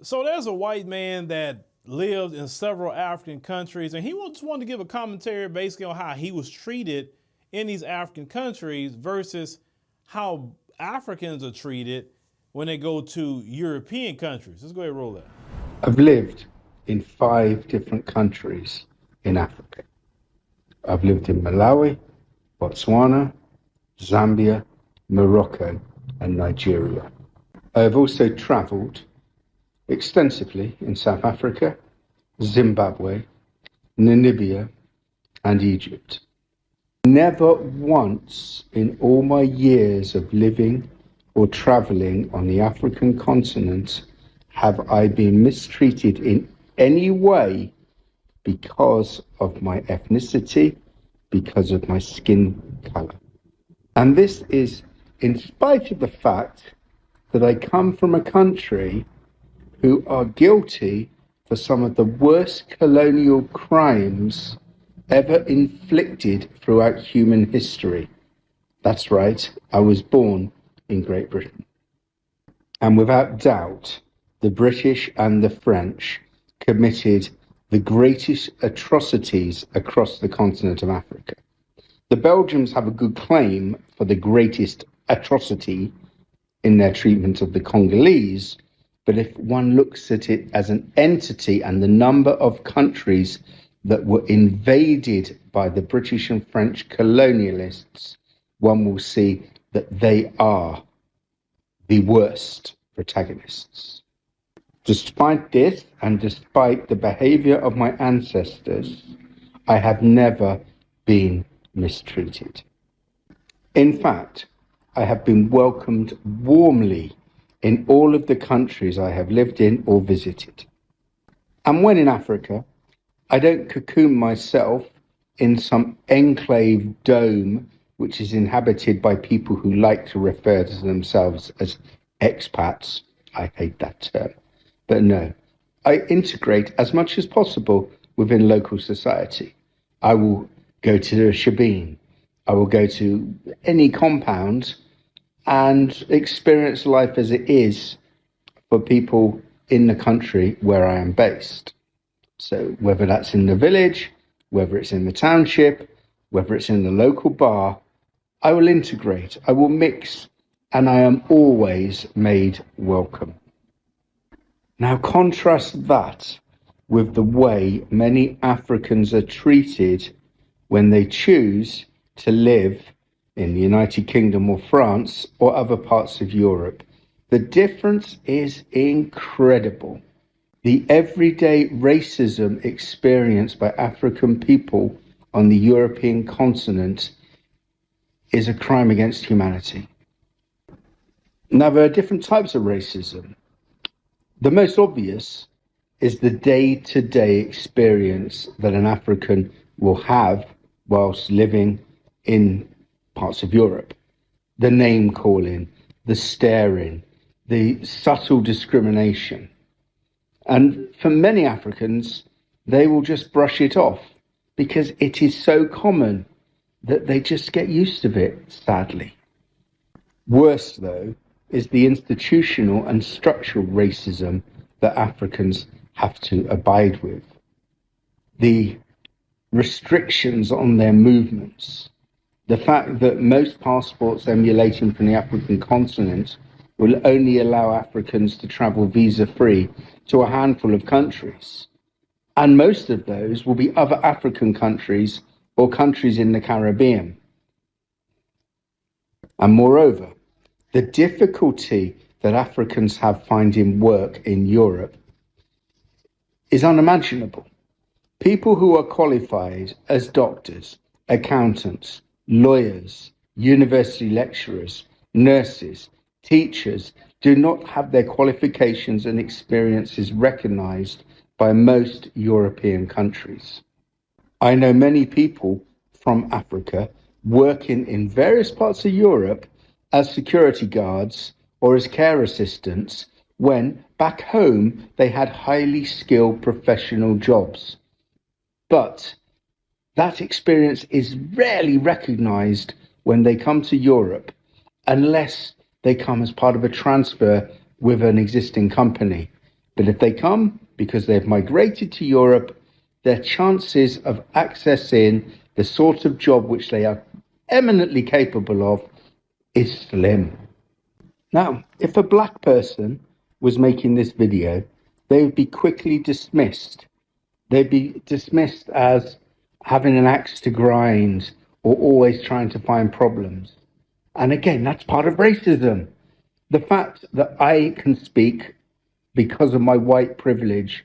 So there's a white man that lived in several African countries, and he just wanted to give a commentary basically on how he was treated in these African countries versus how Africans are treated when they go to European countries. Let's go ahead and roll that. I've lived in 5 different countries in Africa. I've lived in Malawi, Botswana, Zambia, Morocco, and Nigeria. I've also traveled extensively in South Africa, Zimbabwe, Namibia, and Egypt. Never once in all my years of living or traveling on the African continent have I been mistreated in any way because of my ethnicity, because of my skin color. And this is in spite of the fact that I come from a country who are guilty for some of the worst colonial crimes ever inflicted throughout human history. That's right, I was born in Great Britain. And without doubt, the British and the French committed the greatest atrocities across the continent of Africa. The Belgians have a good claim for the greatest atrocity in their treatment of the Congolese, but if one looks at it as an entity and the number of countries that were invaded by the British and French colonialists, one will see that they are the worst protagonists. Despite this, and despite the behavior of my ancestors, I have never been mistreated. In fact, I have been welcomed warmly in all of the countries I have lived in or visited. And when in Africa, I don't cocoon myself in some enclave dome which is inhabited by people who like to refer to themselves as expats. I hate that term. But no, I integrate as much as possible within local society. I will go to a shebeen. I will go to any compound and experience life as it is for people in the country where I am based. So whether that's in the village, whether it's in the township, whether it's in the local bar, I will integrate, I will mix, and I am always made welcome. Now contrast that with the way many Africans are treated when they choose to live in the United Kingdom or France or other parts of Europe. The difference is incredible. The everyday racism experienced by African people on the European continent is a crime against humanity. Now, there are different types of racism. The most obvious is the day-to-day experience that an African will have whilst living in parts of Europe. The name calling, the staring, the subtle discrimination. And for many Africans, they will just brush it off because it is so common that they just get used to it, sadly. Worse, though, is the institutional and structural racism that Africans have to abide with. The restrictions on their movements, the fact that most passports emulating from the African continent will only allow Africans to travel visa-free to a handful of countries. And most of those will be other African countries or countries in the Caribbean. And moreover, the difficulty that Africans have finding work in Europe is unimaginable. People who are qualified as doctors, accountants, lawyers, university lecturers, nurses, teachers do not have their qualifications and experiences recognized by most European countries. I know many people from Africa working in various parts of Europe as security guards or as care assistants when back home they had highly skilled professional jobs. But that experience is rarely recognized when they come to Europe unless they come as part of a transfer with an existing company. But if they come because they've migrated to Europe, their chances of accessing the sort of job which they are eminently capable of is slim. Now, if a black person was making this video, they would be quickly dismissed. They'd be dismissed as having an axe to grind or always trying to find problems. And again, that's part of racism. The fact that I can speak because of my white privilege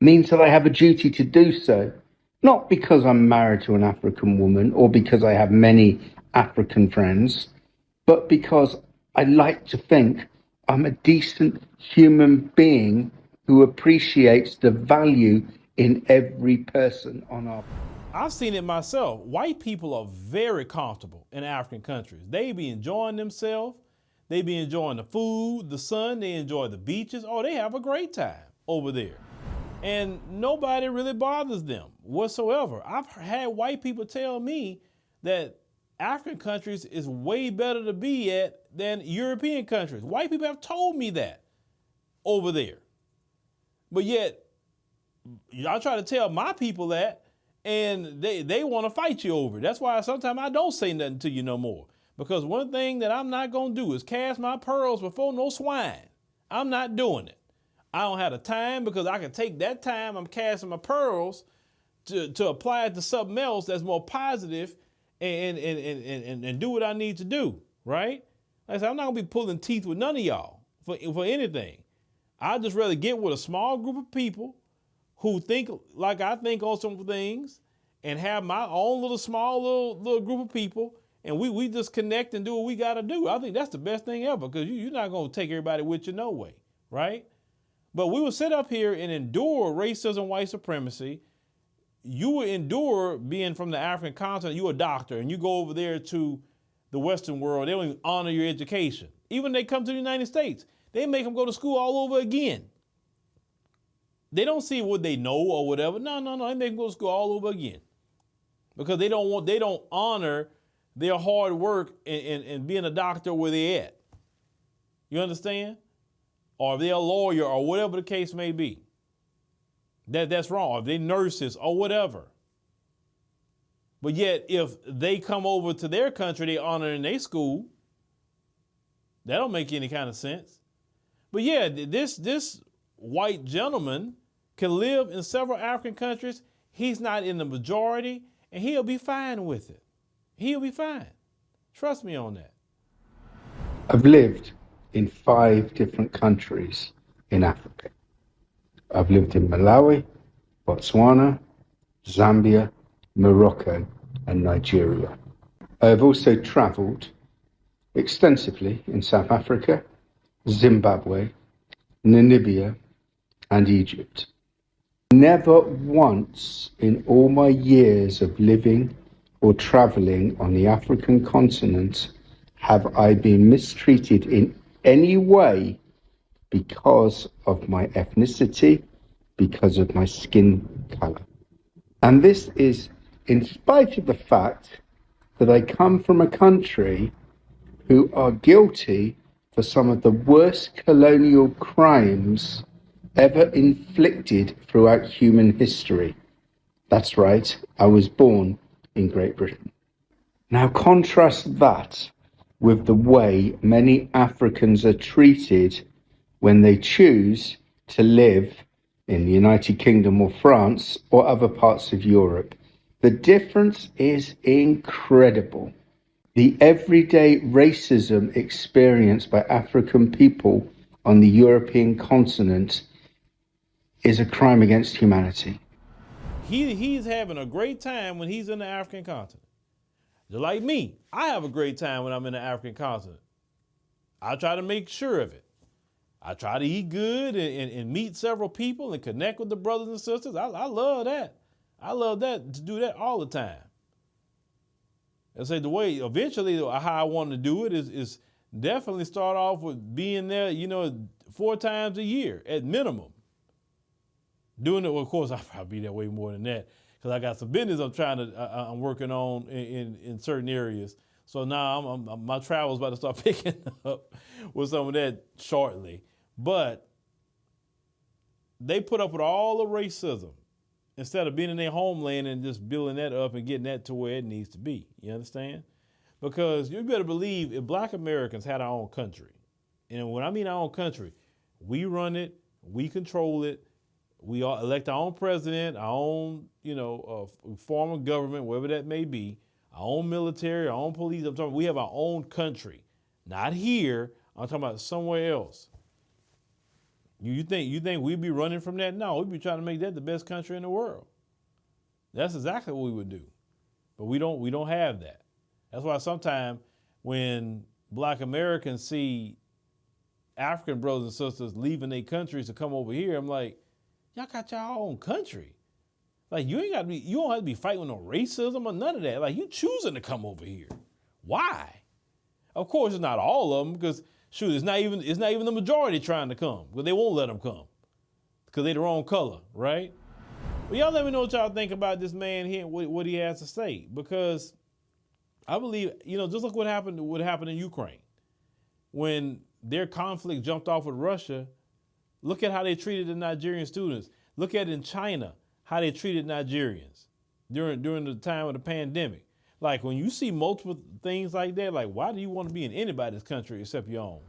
means that I have a duty to do so, not because I'm married to an African woman or because I have many African friends, but because I like to think I'm a decent human being who appreciates the value in every person on our. I've seen it myself. White people are very comfortable in African countries. They be enjoying themselves. They be enjoying the food, the sun. They enjoy the beaches. Oh, they have a great time over there. And nobody really bothers them whatsoever. I've had white people tell me that African countries is way better to be at than European countries. White people have told me that over there. But yet, y'all try to tell my people that, and they want to fight you over it. That's why sometimes I don't say nothing to you no more. Because one thing that I'm not going to do is cast my pearls before no swine. I'm not doing it. I don't have the time, because I can take that time I'm casting my pearls to apply it to something else that's more positive and do what I need to do, right? Like I said, I'm not going to be pulling teeth with none of y'all for anything. I'd just rather get with a small group of people who think like I think on some things and have my own little small little group of people, and we just connect and do what we got to do. I think that's the best thing ever, because you're not going to take everybody with you no way, right? But we will sit up here and endure racism, white supremacy. You will endure being from the African continent. You're a doctor, and you go over there to the Western world. They don't even honor your education. Even they come to the United States, they make them go to school all over again. They don't see what they know or whatever. No. They make them go to school all over again, because they don't honor their hard work and being a doctor where they at. You understand? Or if they're a lawyer or whatever the case may be. That's wrong. Or if they're nurses or whatever. But yet, if they come over to their country, they honor in their school. That don't make any kind of sense. But yeah, this white gentleman can live in several African countries. He's not in the majority, and he'll be fine with it. He'll be fine. Trust me on that. I've lived in 5 different countries in Africa. I've lived in Malawi, Botswana, Zambia, Morocco, and Nigeria. I've also traveled extensively in South Africa, Zimbabwe, Namibia, and Egypt. Never once in all my years of living or traveling on the African continent have I been mistreated in any way because of my ethnicity, because of my skin color. And this is in spite of the fact that I come from a country who are guilty for some of the worst colonial crimes ever inflicted throughout human history. That's right, I was born in Great Britain. Now contrast that with the way many Africans are treated when they choose to live in the United Kingdom or France or other parts of Europe. The difference is incredible. The everyday racism experienced by African people on the European continent is a crime against humanity. He's having a great time when he's in the African continent. Just like me, I have a great time when I'm in the African continent. I try to make sure of it. I try to eat good and meet several people and connect with the brothers and sisters. I love that. I love that, to do that all the time. I say the way, eventually, how I want to do it is definitely start off with being there, 4 times a year at minimum. Doing it, well, of course, I'll probably be there way more than that, because I got some business I'm working on in certain areas. So now my travel's about to start picking up with some of that shortly. But they put up with all the racism instead of being in their homeland and just building that up and getting that to where it needs to be. You understand? Because you better believe if Black Americans had our own country, and when I mean our own country, we run it, we control it, we all elect our own president, our own, form of government, whatever that may be, our own military, our own police. I'm talking, we have our own country, not here. I'm talking about somewhere else. You think we'd be running from that? No, we'd be trying to make that the best country in the world. That's exactly what we would do, but we don't have that. That's why sometimes when Black Americans see African brothers and sisters leaving their countries to come over here, I'm like, y'all got your own country. Like you don't have to be fighting with no racism or none of that. Like you choosing to come over here. Why? Of course, it's not all of them because shoot, it's not even the majority trying to come because they won't let them come because they're the wrong color, right? But y'all let me know what y'all think about this man here and what he has to say, because I believe, just look what happened in Ukraine. When their conflict jumped off with Russia, look at how they treated the Nigerian students. Look at in China, how they treated Nigerians during the time of the pandemic. Like when you see multiple things like that, like why do you want to be in anybody's country except your own?